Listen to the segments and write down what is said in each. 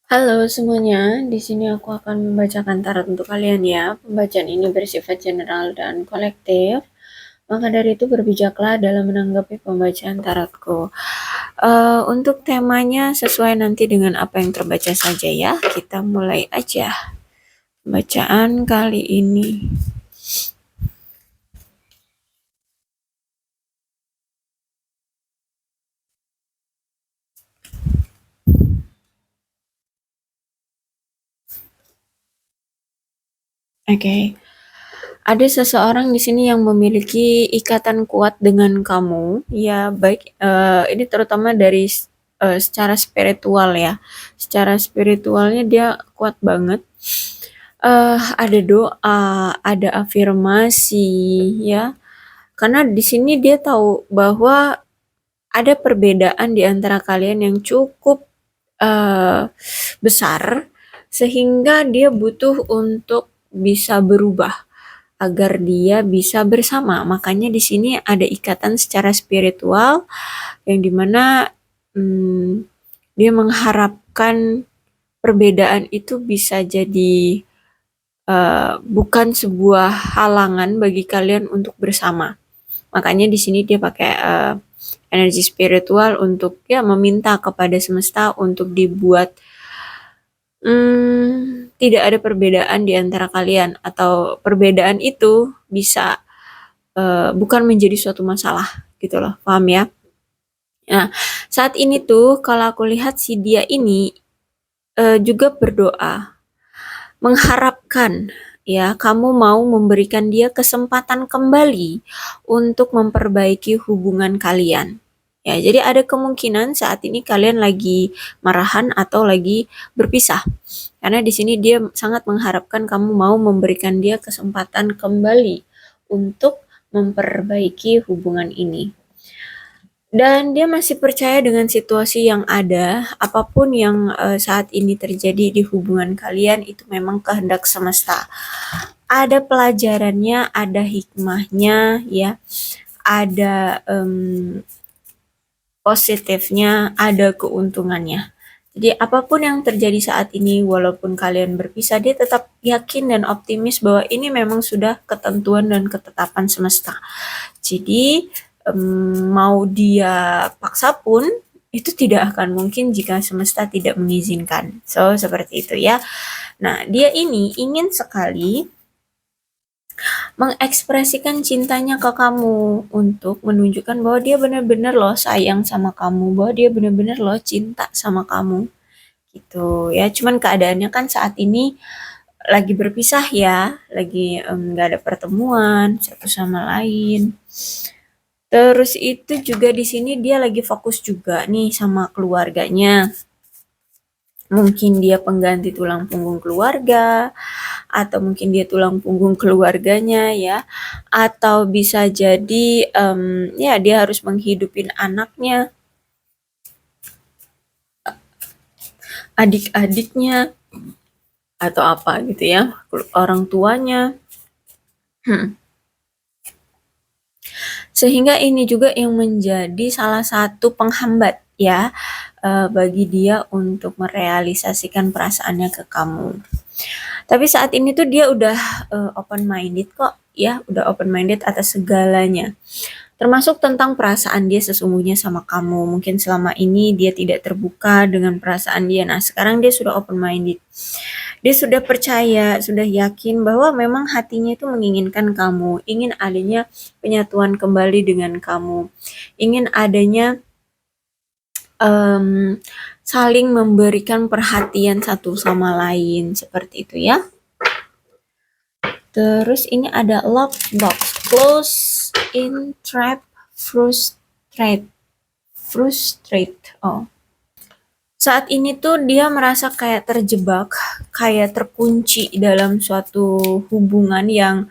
Halo semuanya, di sini aku akan membacakan tarot untuk kalian ya. Pembacaan ini bersifat general dan kolektif. Maka dari itu berbijaklah dalam menanggapi pembacaan tarotku. Untuk temanya sesuai nanti dengan apa yang terbaca saja ya. Kita mulai aja pembacaan kali ini. Oke. Ada seseorang di sini yang memiliki ikatan kuat dengan kamu, ya baik ini terutama dari secara spiritual ya. Secara spiritualnya dia kuat banget. Ada doa, ada afirmasi ya. Karena di sini dia tahu bahwa ada perbedaan di antara kalian yang cukup besar sehingga dia butuh untuk bisa berubah agar dia bisa bersama. Makanya di sini ada ikatan secara spiritual yang dimana dia mengharapkan perbedaan itu bisa jadi bukan sebuah halangan bagi kalian untuk bersama. Makanya di sini dia pakai energi spiritual untuk ya meminta kepada semesta untuk dibuat tidak ada perbedaan di antara kalian atau perbedaan itu bisa bukan menjadi suatu masalah gitu loh, paham ya? Nah, saat ini tuh kalau aku lihat si dia ini juga berdoa, mengharapkan ya kamu mau memberikan dia kesempatan kembali untuk memperbaiki hubungan kalian. Ya, jadi ada kemungkinan saat ini kalian lagi marahan atau lagi berpisah. Karena di sini dia sangat mengharapkan kamu mau memberikan dia kesempatan kembali untuk memperbaiki hubungan ini. Dan dia masih percaya dengan situasi yang ada, apapun yang saat ini terjadi di hubungan kalian itu memang kehendak semesta. Ada pelajarannya, ada hikmahnya, ya, ada positifnya, ada keuntungannya. Jadi apapun yang terjadi saat ini, walaupun kalian berpisah, dia tetap yakin dan optimis bahwa ini memang sudah ketentuan dan ketetapan semesta. Jadi mau dia paksa pun itu tidak akan mungkin jika semesta tidak mengizinkan. So seperti itu ya. Nah dia ini ingin sekali mengekspresikan cintanya ke kamu untuk menunjukkan bahwa dia benar-benar loh sayang sama kamu, bahwa dia benar-benar loh cinta sama kamu gitu ya. Cuman keadaannya kan saat ini lagi berpisah ya, lagi nggak ada pertemuan satu sama lain. Terus itu juga di sini dia lagi fokus juga nih sama keluarganya. Mungkin dia pengganti tulang punggung keluarga, atau mungkin dia tulang punggung keluarganya ya, atau bisa jadi ya dia harus menghidupin anaknya, adik-adiknya, atau apa gitu ya, orang tuanya. Sehingga ini juga yang menjadi salah satu penghambat ya bagi dia untuk merealisasikan perasaannya ke kamu. Tapi saat ini tuh dia udah open minded kok ya, udah open minded atas segalanya. Termasuk tentang perasaan dia sesungguhnya sama kamu. Mungkin selama ini dia tidak terbuka dengan perasaan dia. Nah, sekarang dia sudah open minded. Dia sudah percaya, sudah yakin bahwa memang hatinya itu menginginkan kamu, ingin adanya penyatuan kembali dengan kamu, ingin adanya saling memberikan perhatian satu sama lain, seperti itu ya. Terus ini ada love box, close in trap, frustrate. Oh. Saat ini tuh dia merasa kayak terjebak, kayak terkunci dalam suatu hubungan yang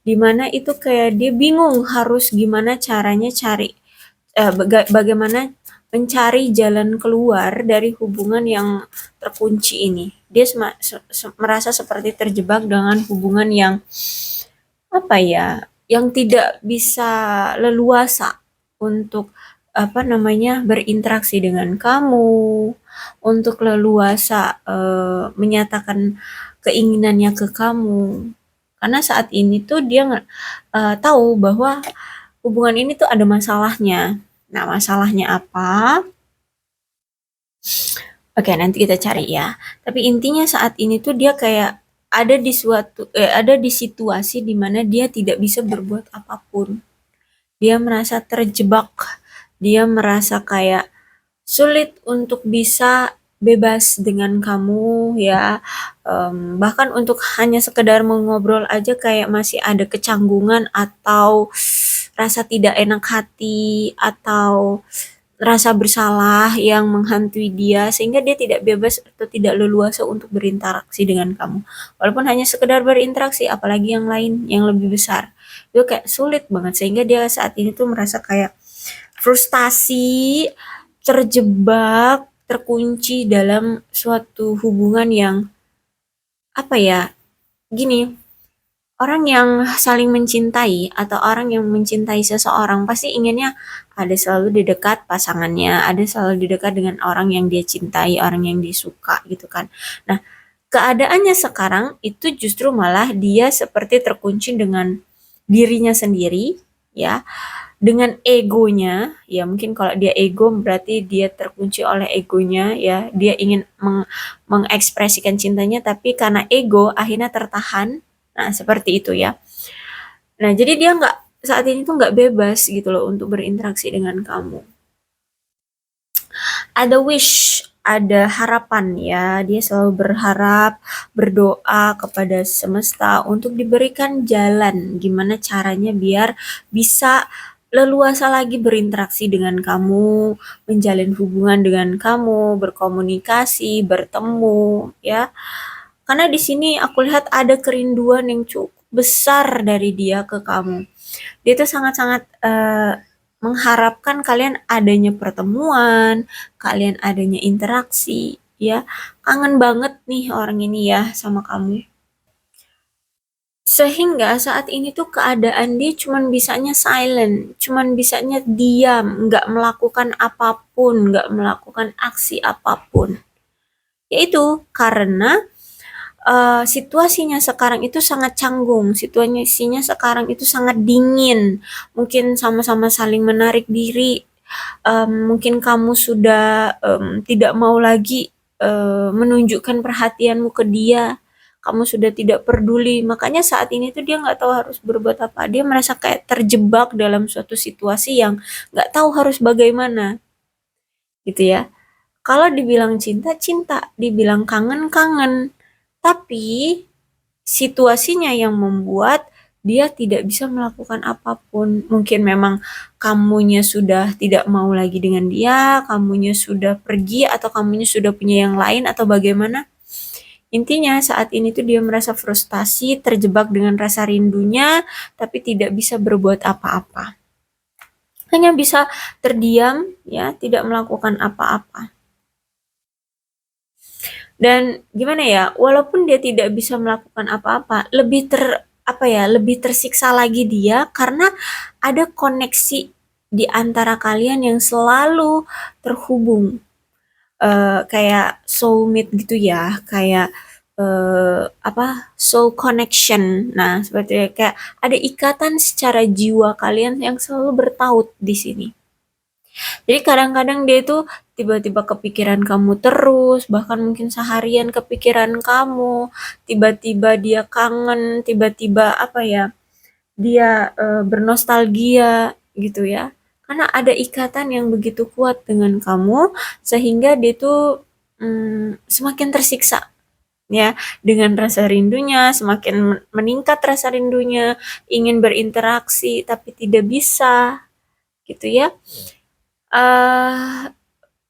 dimana itu kayak dia bingung harus gimana caranya cari, bagaimana mencari jalan keluar dari hubungan yang terkunci ini. Dia merasa seperti terjebak dengan hubungan yang apa ya, yang tidak bisa leluasa untuk apa namanya berinteraksi dengan kamu, untuk leluasa menyatakan keinginannya ke kamu. Karena saat ini tuh dia tahu bahwa hubungan ini tuh ada masalahnya. Nah, masalahnya apa? Oke, nanti kita cari ya. Tapi intinya saat ini tuh dia kayak ada di situasi di mana dia tidak bisa berbuat apapun. Dia merasa terjebak. Dia merasa kayak sulit untuk bisa bebas dengan kamu ya. Bahkan untuk hanya sekedar mengobrol aja kayak masih ada kecanggungan atau rasa tidak enak hati atau rasa bersalah yang menghantui dia sehingga dia tidak bebas atau tidak leluasa untuk berinteraksi dengan kamu. Walaupun hanya sekedar berinteraksi, apalagi yang lain yang lebih besar. Itu kayak sulit banget sehingga dia saat ini tuh merasa kayak frustasi, terjebak, terkunci dalam suatu hubungan yang apa ya? Gini, orang yang saling mencintai atau orang yang mencintai seseorang pasti inginnya ada selalu di dekat pasangannya, ada selalu di dekat dengan orang yang dia cintai, orang yang dia suka gitu kan. Nah, keadaannya sekarang itu justru malah dia seperti terkunci dengan dirinya sendiri, ya, dengan egonya, ya mungkin kalau dia ego berarti dia terkunci oleh egonya, ya, dia ingin mengekspresikan cintanya tapi karena ego akhirnya tertahan. Nah, seperti itu ya. Nah, jadi dia saat ini tuh nggak bebas gitu loh untuk berinteraksi dengan kamu. Ada wish, ada harapan ya. Dia selalu berharap, berdoa kepada semesta untuk diberikan jalan gimana caranya biar bisa leluasa lagi berinteraksi dengan kamu, menjalin hubungan dengan kamu, berkomunikasi, bertemu ya. Karena di sini aku lihat ada kerinduan yang cukup besar dari dia ke kamu. Dia tuh sangat-sangat mengharapkan kalian adanya pertemuan, kalian adanya interaksi, ya. Kangen banget nih orang ini ya sama kamu. Sehingga saat ini tuh keadaan dia cuman bisanya silent, cuman bisanya diam, nggak melakukan apapun, nggak melakukan aksi apapun. Yaitu karena situasinya sekarang itu sangat canggung, situasinya sekarang itu sangat dingin, mungkin sama-sama saling menarik diri, mungkin kamu sudah tidak mau lagi menunjukkan perhatianmu ke dia, kamu sudah tidak peduli, makanya saat ini tuh dia nggak tahu harus berbuat apa, dia merasa kayak terjebak dalam suatu situasi yang nggak tahu harus bagaimana, gitu ya. Kalau dibilang cinta, cinta, dibilang kangen, kangen. Tapi situasinya yang membuat dia tidak bisa melakukan apapun. Mungkin memang kamunya sudah tidak mau lagi dengan dia, kamunya sudah pergi atau kamunya sudah punya yang lain atau bagaimana. Intinya saat ini tuh dia merasa frustasi, terjebak dengan rasa rindunya, tapi tidak bisa berbuat apa-apa. Hanya bisa terdiam, ya, tidak melakukan apa-apa. Dan gimana ya, walaupun dia tidak bisa melakukan apa-apa, lebih tersiksa lagi dia karena ada koneksi di antara kalian yang selalu terhubung. Kayak soulmate gitu ya, kayak soul connection. Nah, seperti kayak ada ikatan secara jiwa kalian yang selalu bertaut di sini. Jadi kadang-kadang dia itu tiba-tiba kepikiran kamu terus, bahkan mungkin seharian kepikiran kamu, tiba-tiba dia kangen, tiba-tiba dia bernostalgia gitu ya. Karena ada ikatan yang begitu kuat dengan kamu sehingga dia tuh semakin tersiksa ya dengan rasa rindunya, semakin meningkat rasa rindunya, ingin berinteraksi tapi tidak bisa gitu ya.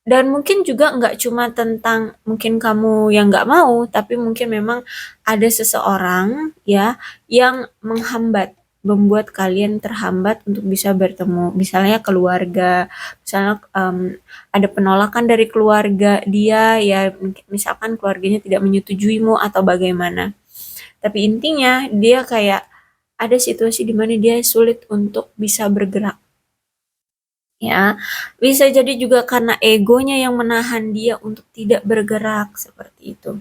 Dan mungkin juga nggak cuma tentang mungkin kamu yang nggak mau, tapi mungkin memang ada seseorang ya yang menghambat, membuat kalian terhambat untuk bisa bertemu. Misalnya keluarga, misalnya ada penolakan dari keluarga dia, ya misalkan keluarganya tidak menyetujuimu atau bagaimana. Tapi intinya dia kayak ada situasi di mana dia sulit untuk bisa bergerak ya. Bisa jadi juga karena egonya yang menahan dia untuk tidak bergerak seperti itu.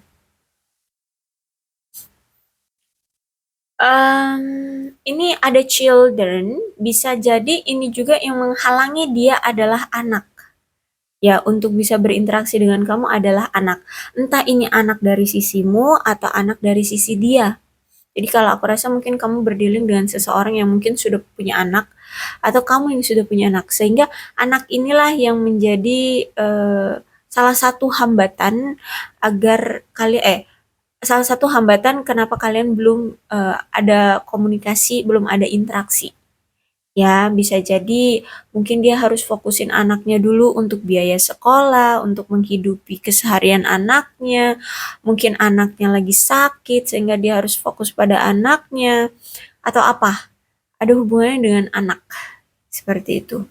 Ini ada children, bisa jadi ini juga yang menghalangi dia adalah anak. Ya, untuk bisa berinteraksi dengan kamu adalah anak. Entah ini anak dari sisimu atau anak dari sisi dia. Jadi kalau aku rasa mungkin kamu berdealing dengan seseorang yang mungkin sudah punya anak atau kamu yang sudah punya anak, sehingga anak inilah yang menjadi salah satu hambatan agar salah satu hambatan kenapa kalian belum ada komunikasi, belum ada interaksi. Ya, bisa jadi mungkin dia harus fokusin anaknya dulu untuk biaya sekolah, untuk menghidupi keseharian anaknya. Mungkin anaknya lagi sakit sehingga dia harus fokus pada anaknya atau apa? Ada hubungannya dengan anak. Seperti itu.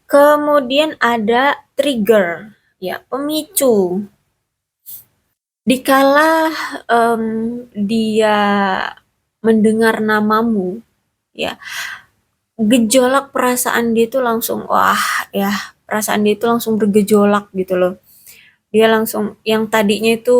Kemudian ada trigger, ya, pemicu. Dikala dia mendengar namamu, ya, gejolak perasaan dia itu langsung wah ya, perasaan dia itu langsung bergejolak gitu loh. Dia langsung yang tadinya itu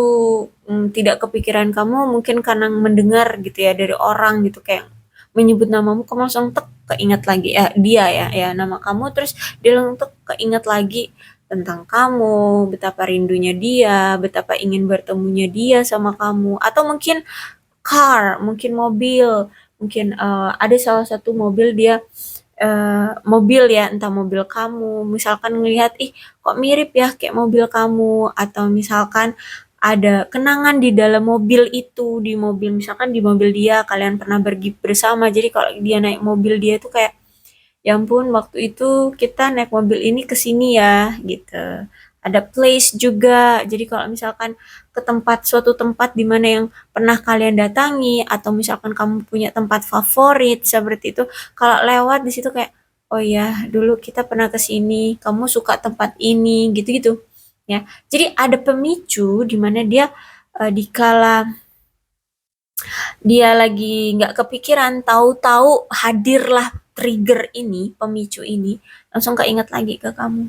tidak kepikiran kamu mungkin karena mendengar gitu ya dari orang gitu kayak menyebut namamu kamu langsung tek keingat lagi ya dia ya nama kamu terus dia langsung tek keingat lagi tentang kamu, betapa rindunya dia, betapa ingin bertemunya dia sama kamu atau mungkin mungkin mobil, mungkin ada salah satu mobil dia mobil ya, entah mobil kamu, misalkan ngelihat, ih kok mirip ya kayak mobil kamu, atau misalkan ada kenangan di dalam mobil itu, di mobil misalkan di mobil dia kalian pernah pergi bersama, jadi kalau dia naik mobil dia tuh kayak ya ampun waktu itu kita naik mobil ini ke sini ya gitu. Ada place juga. Jadi kalau misalkan ke suatu tempat di mana yang pernah kalian datangi atau misalkan kamu punya tempat favorit seperti itu, kalau lewat di situ kayak oh ya, dulu kita pernah ke sini, kamu suka tempat ini gitu-gitu. Ya. Jadi ada pemicu di mana dia dikala dia lagi nggak kepikiran, tahu-tahu hadirlah trigger ini, pemicu ini, langsung keinget lagi ke kamu.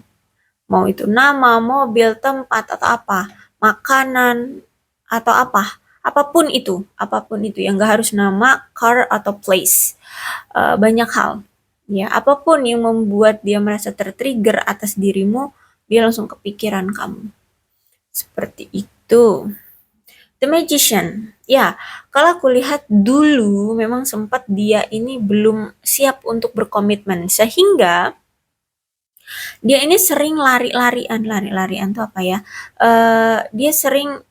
Mau itu nama, mobil, tempat, atau apa, makanan, atau apa, apapun itu yang nggak harus nama, car, atau place. Banyak hal. Ya, apapun yang membuat dia merasa tertrigger atas dirimu, dia langsung kepikiran kamu. Seperti itu. The Magician. Ya, kalau aku lihat dulu memang sempat dia ini belum siap untuk berkomitmen sehingga dia ini sering lari-larian tuh apa ya? Dia sering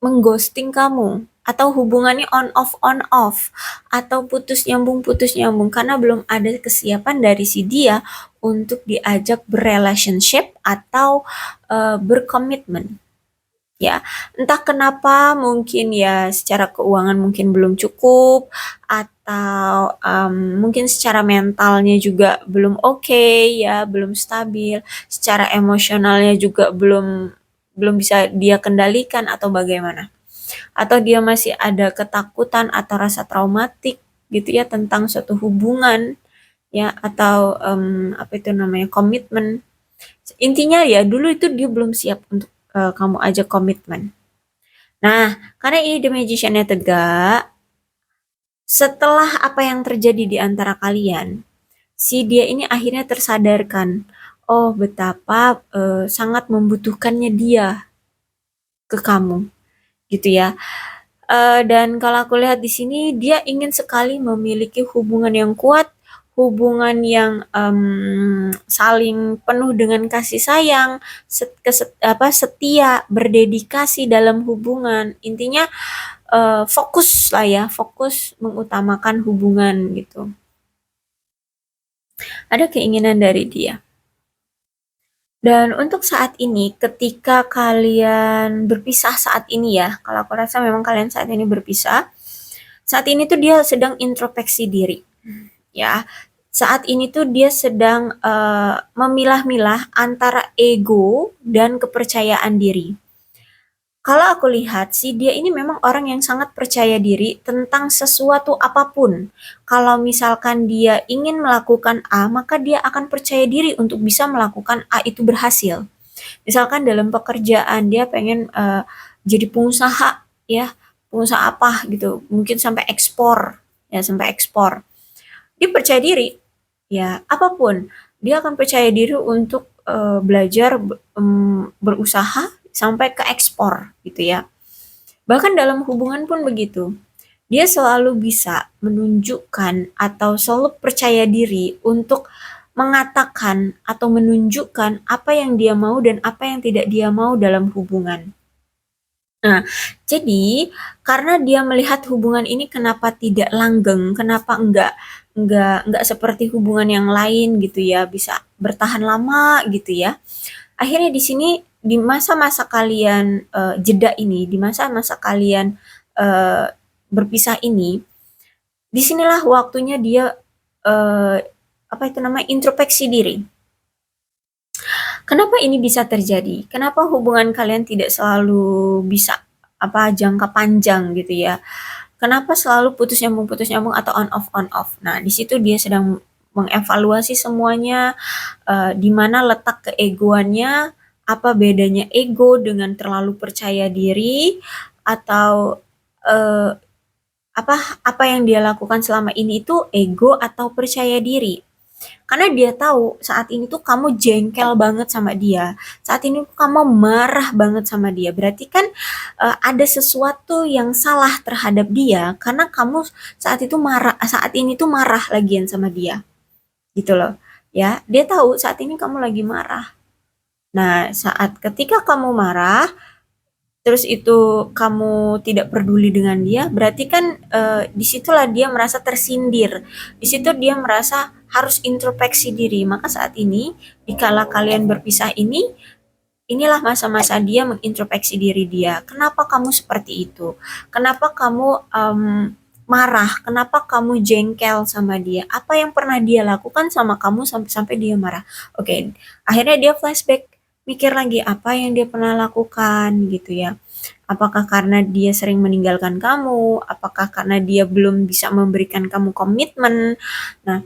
mengghosting kamu atau hubungannya on off atau putus nyambung karena belum ada kesiapan dari si dia untuk diajak berrelationship atau berkomitmen. Ya, entah kenapa mungkin ya secara keuangan mungkin belum cukup atau mungkin secara mentalnya juga belum oke ya, belum stabil, secara emosionalnya juga belum belum bisa dia kendalikan atau bagaimana. Atau dia masih ada ketakutan atau rasa traumatik gitu ya tentang suatu hubungan ya atau apa itu namanya komitmen. Intinya ya dulu itu dia belum siap untuk kamu ajak komitmen. Nah, karena ini The Magician-nya tegak, setelah apa yang terjadi di antara kalian, si dia ini akhirnya tersadarkan, oh betapa sangat membutuhkannya dia ke kamu, gitu ya. Dan kalau aku lihat di sini, dia ingin sekali memiliki hubungan yang kuat, hubungan yang saling penuh dengan kasih sayang, setia, berdedikasi dalam hubungan. Intinya fokus lah ya, fokus mengutamakan hubungan gitu. Ada keinginan dari dia. Dan untuk saat ini, ketika kalian berpisah saat ini ya, kalau aku rasa memang kalian saat ini berpisah, saat ini tuh dia sedang introspeksi diri, ya. Saat ini tuh dia sedang memilah-milah antara ego dan kepercayaan diri. Kalau aku lihat sih dia ini memang orang yang sangat percaya diri tentang sesuatu apapun. Kalau misalkan dia ingin melakukan A, maka dia akan percaya diri untuk bisa melakukan A itu berhasil. Misalkan dalam pekerjaan dia pengen jadi pengusaha ya, pengusaha apa gitu, mungkin sampai ekspor ya, sampai ekspor. Dia percaya diri ya, apapun dia akan percaya diri untuk belajar berusaha sampai ke ekspor gitu ya. Bahkan dalam hubungan pun begitu. Dia selalu bisa menunjukkan atau selalu percaya diri untuk mengatakan atau menunjukkan apa yang dia mau dan apa yang tidak dia mau dalam hubungan. Nah, jadi karena dia melihat hubungan ini kenapa tidak langgeng, kenapa enggak seperti hubungan yang lain gitu ya, bisa bertahan lama gitu ya. Akhirnya di sini di masa-masa kalian jeda ini, di masa-masa kalian eh, berpisah ini, disinilah waktunya dia apa itu namanya introspeksi diri. Kenapa ini bisa terjadi? Kenapa hubungan kalian tidak selalu bisa apa jangka panjang gitu ya? Kenapa selalu putus nyambung atau on off on off? Nah, di situ dia sedang mengevaluasi semuanya, di mana letak keegoannya, apa bedanya ego dengan terlalu percaya diri, atau eh, apa apa yang dia lakukan selama ini itu ego atau percaya diri. Karena dia tahu saat ini tuh kamu jengkel banget sama dia. Saat ini tuh kamu marah banget sama dia. Berarti kan ada sesuatu yang salah terhadap dia karena kamu saat itu marah, saat ini tuh marah lagian sama dia. Gitu loh. Ya, dia tahu saat ini kamu lagi marah. Nah, saat ketika kamu marah, terus itu kamu tidak peduli dengan dia, berarti kan disitulah dia merasa tersindir. Di situ dia merasa harus introspeksi diri. Maka saat ini, dikala kalian berpisah ini, inilah masa-masa dia mengintrospeksi diri dia. Kenapa kamu seperti itu? Kenapa kamu marah? Kenapa kamu jengkel sama dia? Apa yang pernah dia lakukan sama kamu sampai-sampai dia marah? Oke, akhirnya dia flashback, mikir lagi apa yang dia pernah lakukan gitu ya. Apakah karena dia sering meninggalkan kamu? Apakah karena dia belum bisa memberikan kamu komitmen? Nah,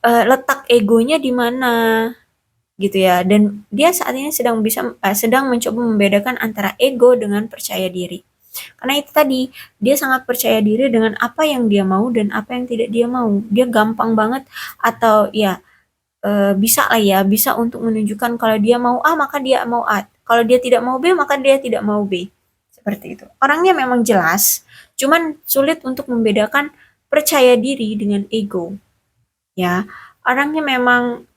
letak egonya di mana gitu ya. Dan dia saat ini sedang mencoba membedakan antara ego dengan percaya diri. Karena itu tadi, dia sangat percaya diri dengan apa yang dia mau dan apa yang tidak dia mau. Dia gampang banget atau ya bisa lah ya, bisa untuk menunjukkan kalau dia mau A maka dia mau A. Kalau dia tidak mau B maka dia tidak mau B. Seperti itu. Orangnya memang jelas, cuman sulit untuk membedakan percaya diri dengan ego. Ya, orangnya memang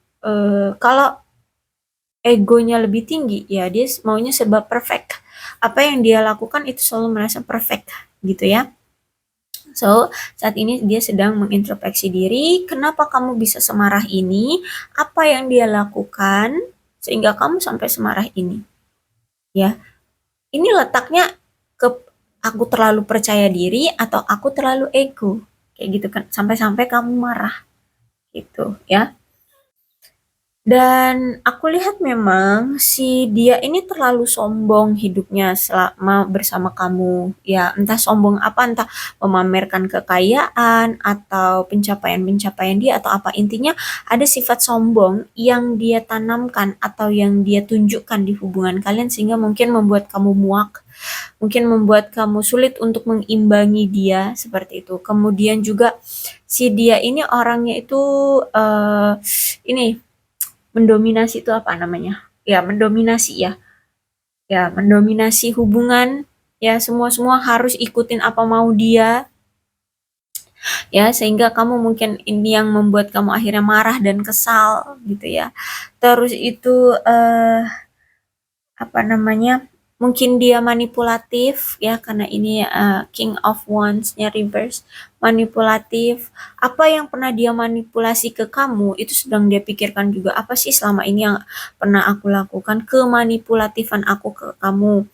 kalau egonya lebih tinggi, ya dia maunya serba perfect. Apa yang dia lakukan itu selalu merasa perfect, gitu ya. So, saat ini dia sedang mengintrospeksi diri, kenapa kamu bisa semarah ini, apa yang dia lakukan, sehingga kamu sampai semarah ini. Ya, ini letaknya ke aku terlalu percaya diri atau aku terlalu ego. Kayak gitu kan, sampai-sampai kamu marah, gitu ya. Dan aku lihat memang si dia ini terlalu sombong hidupnya selama bersama kamu. Ya, entah sombong apa, entah memamerkan kekayaan atau pencapaian-pencapaian dia atau apa. Intinya ada sifat sombong yang dia tanamkan atau yang dia tunjukkan di hubungan kalian sehingga mungkin membuat kamu muak, mungkin membuat kamu sulit untuk mengimbangi dia seperti itu. Kemudian juga si dia ini orangnya itu ini mendominasi itu apa namanya? Ya, mendominasi ya. Ya, mendominasi hubungan. Ya, semua-semua harus ikutin apa mau dia. Ya, sehingga kamu mungkin ini yang membuat kamu akhirnya marah dan kesal gitu ya. Terus itu apa namanya? Mungkin dia manipulatif ya karena ini King of Wands-nya reverse, manipulatif. Apa yang pernah dia manipulasi ke kamu itu sedang dia pikirkan juga, apa sih selama ini yang pernah aku lakukan kemanipulatifan aku ke kamu.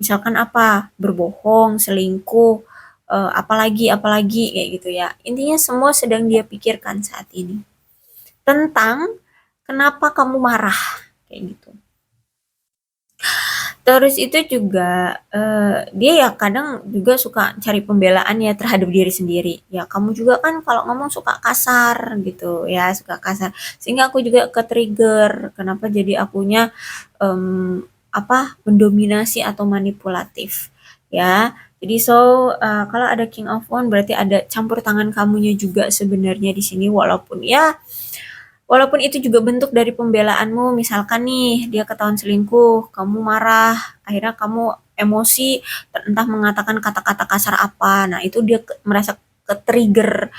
Misalkan apa? Berbohong, selingkuh, apalagi kayak gitu ya. Intinya semua sedang dia pikirkan saat ini. Tentang kenapa kamu marah kayak gitu. Terus itu juga, dia ya kadang juga suka cari pembelaan ya terhadap diri sendiri. Ya kamu juga kan kalau ngomong suka kasar gitu ya, suka kasar. Sehingga aku juga ke-trigger, kenapa jadi akunya, mendominasi atau manipulatif, ya. Jadi kalau ada King of Wands berarti ada campur tangan kamunya juga sebenarnya di sini walaupun itu juga bentuk dari pembelaanmu, misalkan nih dia ketahuan selingkuh, kamu marah, akhirnya kamu emosi, entah mengatakan kata-kata kasar apa. Nah, itu dia merasa ke-trigger,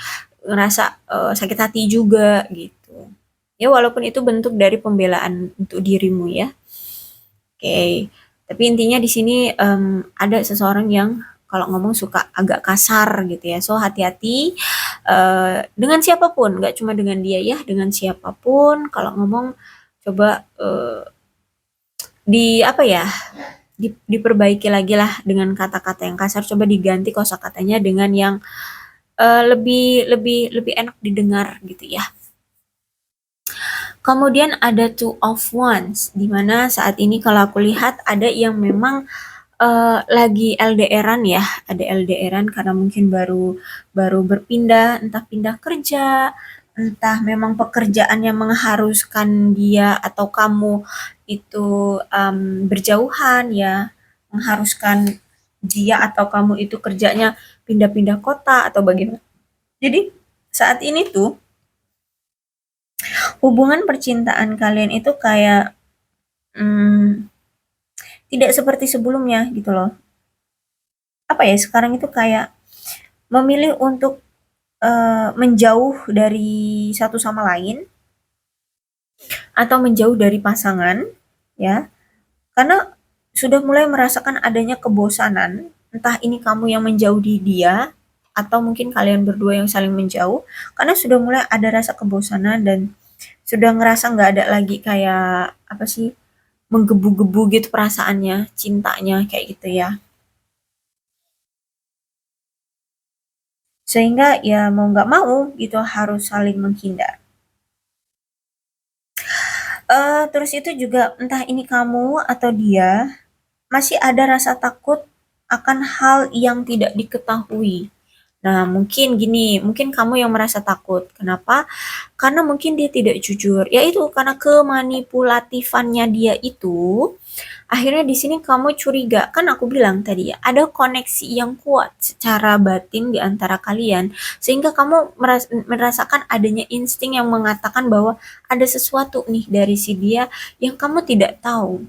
ngerasa sakit hati juga gitu. Ya walaupun itu bentuk dari pembelaan untuk dirimu ya. Oke. Tapi intinya di sini ada seseorang yang kalau ngomong suka agak kasar gitu ya. So hati-hati dengan siapapun, nggak cuma dengan dia ya, dengan siapapun kalau ngomong coba di apa ya? Diperbaiki lagi lah dengan kata-kata yang kasar, coba diganti kosakatanya dengan yang lebih lebih lebih enak didengar gitu ya. Kemudian ada Two of Wands, di mana saat ini kalau aku lihat ada yang memang lagi LDR-an ya, ada LDR-an karena mungkin baru baru berpindah, entah pindah kerja, entah memang pekerjaan yang mengharuskan dia atau kamu itu berjauhan ya, mengharuskan dia atau kamu itu kerjanya pindah-pindah kota atau bagaimana. Jadi saat ini tuh hubungan percintaan kalian itu kayak hmm, tidak seperti sebelumnya gitu loh. Apa ya, sekarang itu kayak memilih untuk menjauh dari satu sama lain atau menjauh dari pasangan ya, karena sudah mulai merasakan adanya kebosanan, entah ini kamu yang menjauh di dia atau mungkin kalian berdua yang saling menjauh, karena sudah mulai ada rasa kebosanan dan sudah ngerasa nggak ada lagi kayak apa sih, menggebu-gebu gitu perasaannya, cintanya kayak gitu ya. Sehingga ya mau nggak mau gitu harus saling menghindar. Terus itu juga entah ini kamu atau dia masih ada rasa takut akan hal yang tidak diketahui. Nah, mungkin gini, mungkin kamu yang merasa takut. Kenapa? Karena mungkin dia tidak jujur. Ya itu karena kemanipulatifannya dia itu akhirnya di sini kamu curiga. Kan aku bilang tadi ya, ada koneksi yang kuat secara batin di antara kalian sehingga kamu merasakan adanya insting yang mengatakan bahwa ada sesuatu nih dari si dia yang kamu tidak tahu.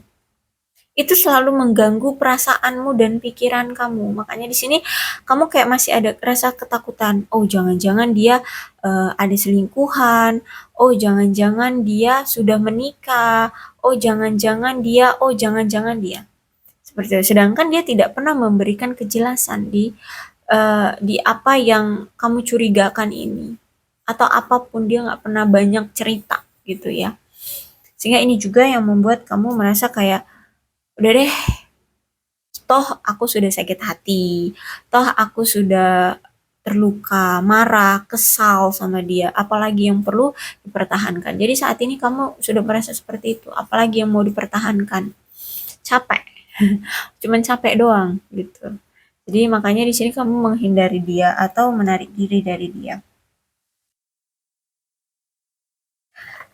Itu selalu mengganggu perasaanmu dan pikiran kamu. Makanya di sini kamu kayak masih ada rasa ketakutan. Oh, jangan-jangan dia ada selingkuhan. Oh, jangan-jangan dia sudah menikah. Oh, jangan-jangan dia. Seperti itu. Sedangkan dia tidak pernah memberikan kejelasan di apa yang kamu curigakan ini. Atau apapun dia nggak pernah banyak cerita gitu ya. Sehingga ini juga yang membuat kamu merasa kayak udah deh, toh aku sudah sakit hati, toh aku sudah terluka, marah, kesal sama dia, apalagi yang perlu dipertahankan. Jadi saat ini kamu sudah merasa seperti itu, apalagi yang mau dipertahankan. Capek, cuman capek doang gitu. Jadi makanya di sini kamu menghindari dia atau menarik diri dari dia.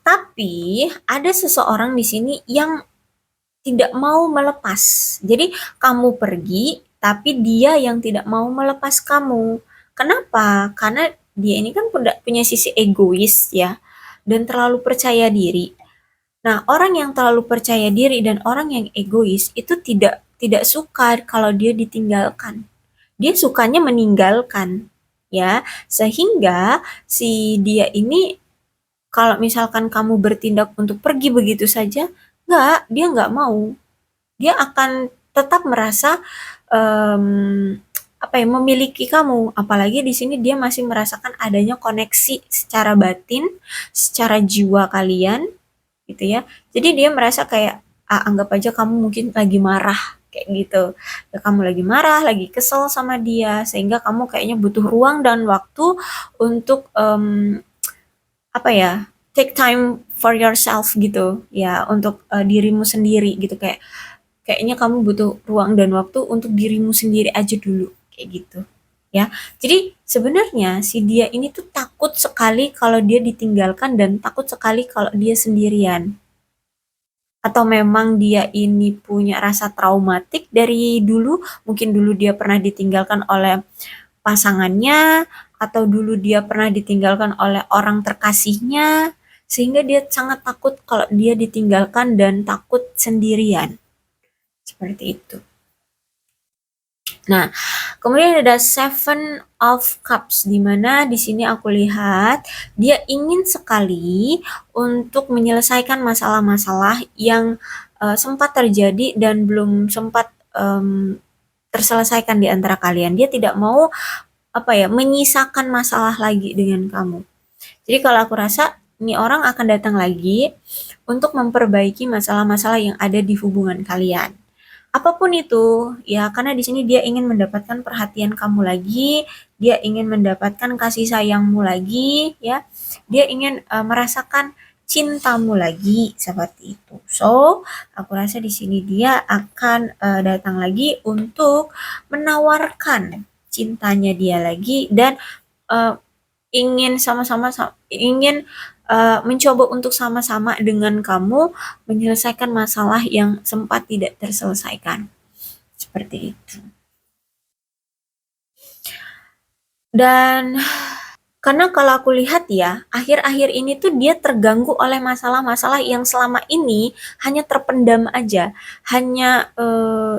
Tapi ada seseorang di sini yang tidak mau melepas. Jadi kamu pergi, tapi dia yang tidak mau melepas kamu. Kenapa? Karena dia ini kan punya sisi egois ya, dan terlalu percaya diri. Nah, orang yang terlalu percaya diri dan orang yang egois itu tidak tidak suka kalau dia ditinggalkan. Dia sukanya meninggalkan, ya. Sehingga si dia ini kalau misalkan kamu bertindak untuk pergi begitu saja, dia nggak mau. Dia akan tetap merasa memiliki kamu. Apalagi di sini dia masih merasakan adanya koneksi secara batin, secara jiwa kalian, gitu ya. Jadi dia merasa kayak anggap aja kamu mungkin lagi marah kayak gitu. Ya, kamu lagi marah, lagi kesel sama dia, sehingga kamu kayaknya butuh ruang dan waktu untuk take time for yourself gitu ya, untuk dirimu sendiri gitu, kayak kayaknya kamu butuh ruang dan waktu untuk dirimu sendiri aja dulu, kayak gitu. Ya. Jadi sebenarnya si dia ini tuh takut sekali kalau dia ditinggalkan dan takut sekali kalau dia sendirian. Atau memang dia ini punya rasa traumatik dari dulu, mungkin dulu dia pernah ditinggalkan oleh pasangannya, atau dulu dia pernah ditinggalkan oleh orang terkasihnya, sehingga dia sangat takut kalau dia ditinggalkan dan takut sendirian. Seperti itu. Nah, kemudian ada Seven of Cups, di mana di sini aku lihat dia ingin sekali untuk menyelesaikan masalah-masalah yang sempat terjadi dan belum sempat terselesaikan di antara kalian. Dia tidak mau menyisakan masalah lagi dengan kamu. Jadi kalau aku rasa ini orang akan datang lagi untuk memperbaiki masalah-masalah yang ada di hubungan kalian. Apapun itu, ya karena di sini dia ingin mendapatkan perhatian kamu lagi, dia ingin mendapatkan kasih sayangmu lagi, ya. Dia ingin merasakan cintamu lagi seperti itu. So, aku rasa di sini dia akan datang lagi untuk menawarkan cintanya dia lagi dan uh, ingin ingin mencoba untuk sama-sama dengan kamu menyelesaikan masalah yang sempat tidak terselesaikan. Seperti itu. Dan karena kalau aku lihat ya, akhir-akhir ini tuh dia terganggu oleh masalah-masalah yang selama ini hanya terpendam aja, hanya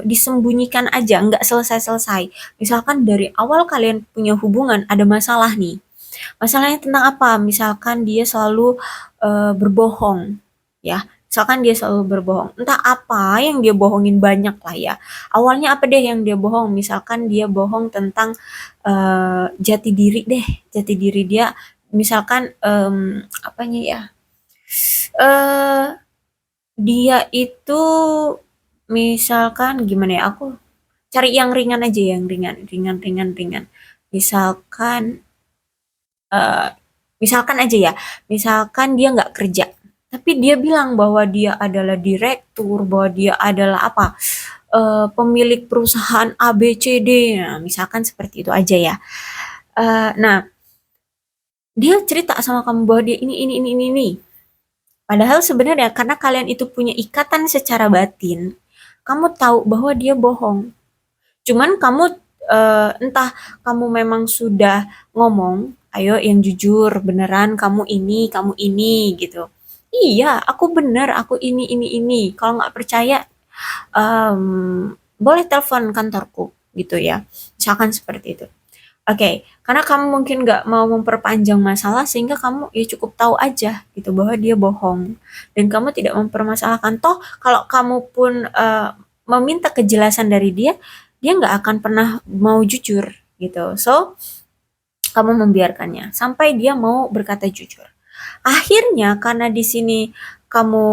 disembunyikan aja, nggak selesai-selesai. Misalkan dari awal kalian punya hubungan ada masalah nih, masalahnya tentang apa? Misalkan dia selalu berbohong, ya. Misalkan dia selalu berbohong, entah apa yang dia bohongin banyak lah ya. Awalnya apa deh yang dia bohong? Misalkan dia bohong tentang jati diri deh, jati diri dia. Misalkan apanya ya? Eh dia itu misalkan gimana ya? Aku cari yang ringan aja, yang ringan. Misalkan eh, misalkan aja ya, misalkan dia nggak kerja, tapi dia bilang bahwa dia adalah direktur, bahwa dia adalah apa, pemilik perusahaan A B C D, nah, misalkan seperti itu aja ya. Nah, dia cerita sama kamu bahwa dia ini. Padahal sebenarnya karena kalian itu punya ikatan secara batin, kamu tahu bahwa dia bohong. Cuman kamu entah kamu memang sudah ngomong, ayo yang jujur, beneran kamu ini gitu. Iya, aku bener, aku ini. Kalau nggak percaya, boleh telepon kantorku gitu ya. Misalkan seperti itu. Oke, karena kamu mungkin nggak mau memperpanjang masalah sehingga kamu ya cukup tahu aja gitu bahwa dia bohong dan kamu tidak mempermasalahkan. Toh kalau kamu pun meminta kejelasan dari dia, dia nggak akan pernah mau jujur gitu. So kamu membiarkannya sampai dia mau berkata jujur. Akhirnya karena di sini kamu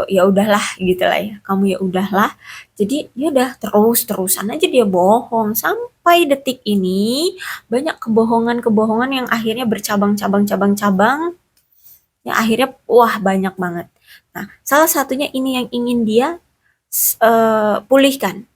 ya udahlah gitu lah ya. Kamu ya udahlah. Jadi ya udah terus-terusan aja dia bohong sampai detik ini banyak kebohongan-kebohongan yang akhirnya bercabang-cabang yang akhirnya wah banyak banget. Nah, salah satunya ini yang ingin dia pulihkan.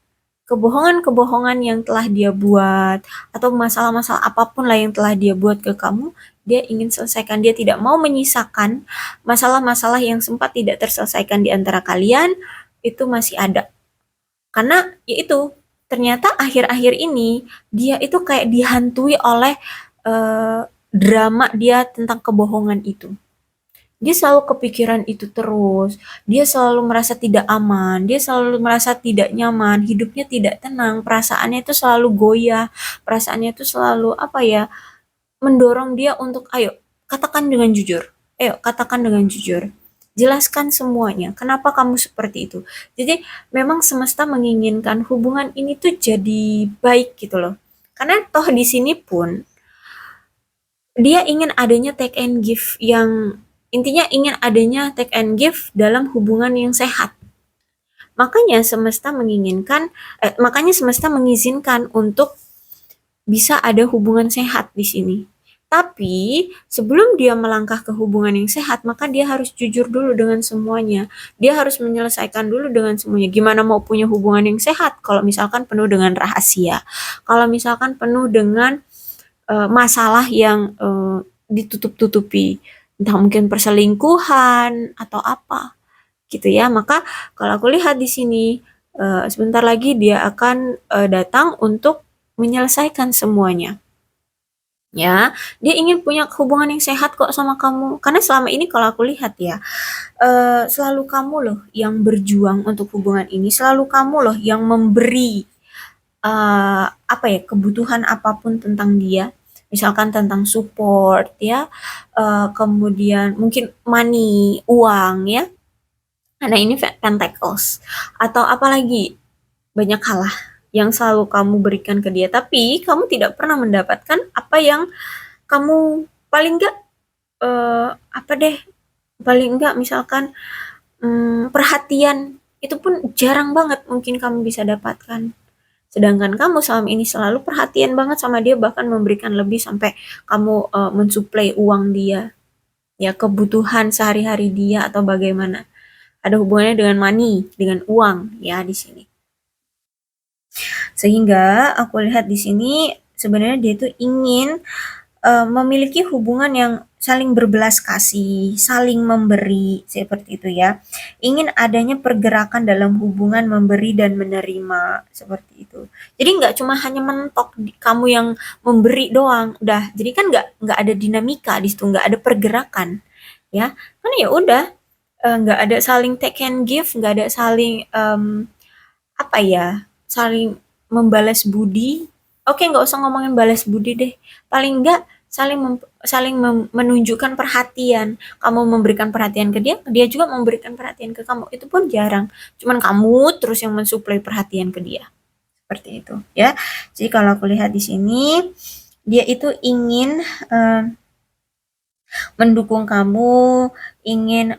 Kebohongan-kebohongan yang telah dia buat atau masalah-masalah apapun lah yang telah dia buat ke kamu, dia ingin selesaikan. Dia tidak mau menyisakan masalah-masalah yang sempat tidak terselesaikan di antara kalian itu masih ada. Karena yaitu ternyata akhir-akhir ini dia itu kayak dihantui oleh drama dia tentang kebohongan itu. Dia selalu kepikiran itu terus, dia selalu merasa tidak aman, dia selalu merasa tidak nyaman, hidupnya tidak tenang, perasaannya itu selalu goyah, perasaannya itu selalu apa ya, mendorong dia untuk ayo katakan dengan jujur, ayo katakan dengan jujur, jelaskan semuanya, kenapa kamu seperti itu. Jadi memang semesta menginginkan hubungan ini tuh jadi baik gitu loh, karena toh di sini pun dia ingin adanya take and give yang intinya ingin adanya take and give dalam hubungan yang sehat. Makanya semesta mengizinkan untuk bisa ada hubungan sehat di sini. Tapi sebelum dia melangkah ke hubungan yang sehat, maka dia harus jujur dulu dengan semuanya. Dia harus menyelesaikan dulu dengan semuanya. Gimana mau punya hubungan yang sehat kalau misalkan penuh dengan rahasia, kalau misalkan penuh dengan masalah yang ditutup-tutupi, entah mungkin perselingkuhan atau apa, gitu ya. Maka kalau aku lihat di sini sebentar lagi dia akan datang untuk menyelesaikan semuanya. Ya, dia ingin punya hubungan yang sehat kok sama kamu. Karena selama ini kalau aku lihat ya, selalu kamu loh yang berjuang untuk hubungan ini, selalu kamu loh yang memberi apa ya, kebutuhan apapun tentang dia. Misalkan tentang support ya, kemudian mungkin money, uang ya. Nah, ini pentacles atau apalagi banyak hal lah yang selalu kamu berikan ke dia, tapi kamu tidak pernah mendapatkan apa yang kamu paling enggak apa deh, paling enggak misalkan perhatian itu pun jarang banget mungkin kamu bisa dapatkan. Sedangkan kamu selama ini selalu perhatian banget sama dia, bahkan memberikan lebih sampai kamu mensuplai uang dia, ya kebutuhan sehari-hari dia atau bagaimana. Ada hubungannya dengan money, dengan uang ya di sini. Sehingga aku lihat di sini sebenarnya dia itu ingin memiliki hubungan yang saling berbelas kasih, saling memberi, seperti itu ya. Ingin adanya pergerakan dalam hubungan memberi dan menerima, seperti itu. Jadi nggak cuma hanya mentok kamu yang memberi doang, udah. Jadi kan nggak ada dinamika di situ, nggak ada pergerakan, ya. Kan ya udah, nggak ada saling take and give, nggak ada saling apa ya, saling membalas budi. Oke, nggak usah ngomongin balas budi deh. Paling nggak menunjukkan perhatian. Kamu memberikan perhatian ke dia juga memberikan perhatian ke kamu. Itu pun jarang. Cuman kamu terus yang mensuplai perhatian ke dia. Seperti itu, ya. Jadi kalau aku lihat di sini, dia itu ingin mendukung kamu, ingin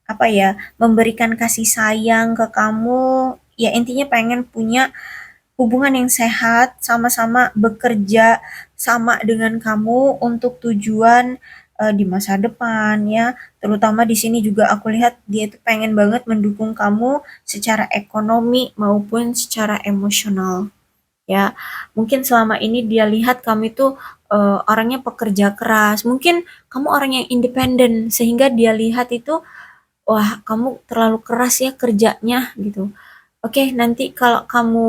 apa ya, memberikan kasih sayang ke kamu, ya intinya pengen punya hubungan yang sehat, sama-sama bekerja sama dengan kamu untuk tujuan di masa depan ya. Terutama di sini juga aku lihat dia itu pengen banget mendukung kamu secara ekonomi maupun secara emosional. Ya, mungkin selama ini dia lihat kamu itu orangnya pekerja keras, mungkin kamu orang yang independen sehingga dia lihat itu, wah kamu terlalu keras ya kerjanya gitu. Oke, nanti kalau kamu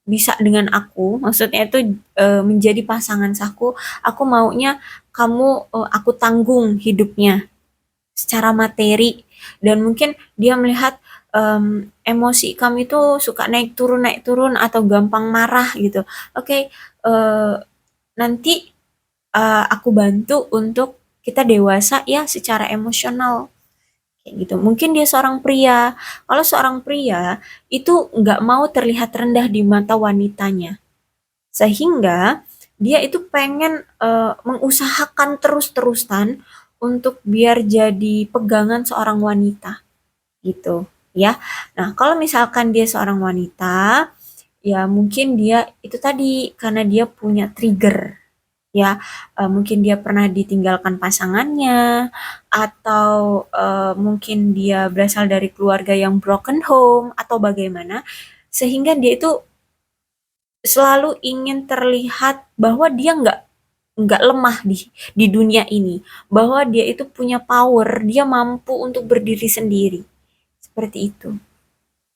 bisa dengan aku, maksudnya itu menjadi pasangan aku maunya kamu aku tanggung hidupnya secara materi, dan mungkin dia melihat emosi kamu itu suka naik turun atau gampang marah gitu. Oke, nanti aku bantu untuk kita dewasa ya secara emosional kayak gitu. Mungkin dia seorang pria. Kalau seorang pria itu nggak mau terlihat rendah di mata wanitanya, sehingga dia itu pengen mengusahakan terus-terusan untuk biar jadi pegangan seorang wanita gitu ya. Nah, kalau misalkan dia seorang wanita, ya mungkin dia itu tadi karena dia punya trigger ya, mungkin dia pernah ditinggalkan pasangannya, atau mungkin dia berasal dari keluarga yang broken home atau bagaimana, sehingga dia itu selalu ingin terlihat bahwa dia nggak lemah di dunia ini, bahwa dia itu punya power, dia mampu untuk berdiri sendiri, seperti itu.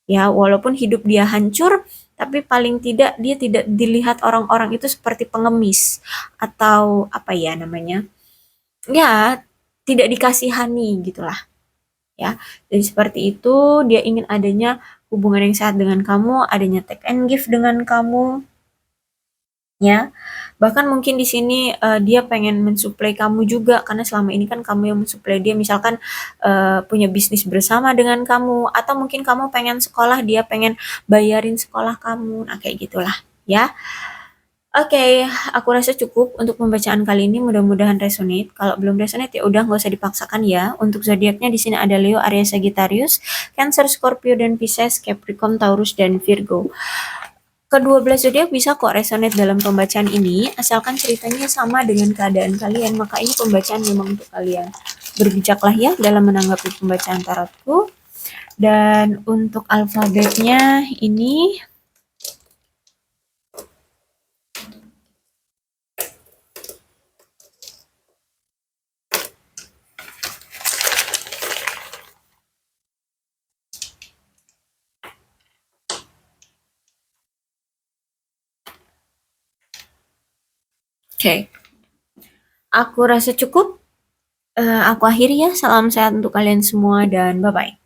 Ya, walaupun hidup dia hancur, tapi paling tidak dia tidak dilihat orang-orang itu seperti pengemis atau apa ya namanya? Ya, tidak dikasihani gitulah, ya. Jadi seperti itu, dia ingin adanya hubungan yang sehat dengan kamu, adanya take and give dengan kamu, ya. Bahkan mungkin di sini dia pengen mensuplai kamu juga karena selama ini kan kamu yang mensuplai dia, misalkan punya bisnis bersama dengan kamu, atau mungkin kamu pengen sekolah, dia pengen bayarin sekolah kamu. Nah, kayak gitulah ya. Oke, aku rasa cukup untuk pembacaan kali ini. Mudah-mudahan resonate. Kalau belum resonate ya udah nggak usah dipaksakan ya. Untuk zodiaknya di sini ada Leo, Aries, Sagittarius, Cancer, Scorpio dan Pisces, Capricorn, Taurus dan Virgo. Ke-12 zodiak bisa kok resonate dalam pembacaan ini, asalkan ceritanya sama dengan keadaan kalian, maka ini pembacaan memang untuk kalian. Berbijaklah ya dalam menanggapi pembacaan tarotku. Dan untuk alfabetnya ini oke. Aku rasa cukup. Aku akhiri ya. Salam sehat untuk kalian semua dan bye-bye.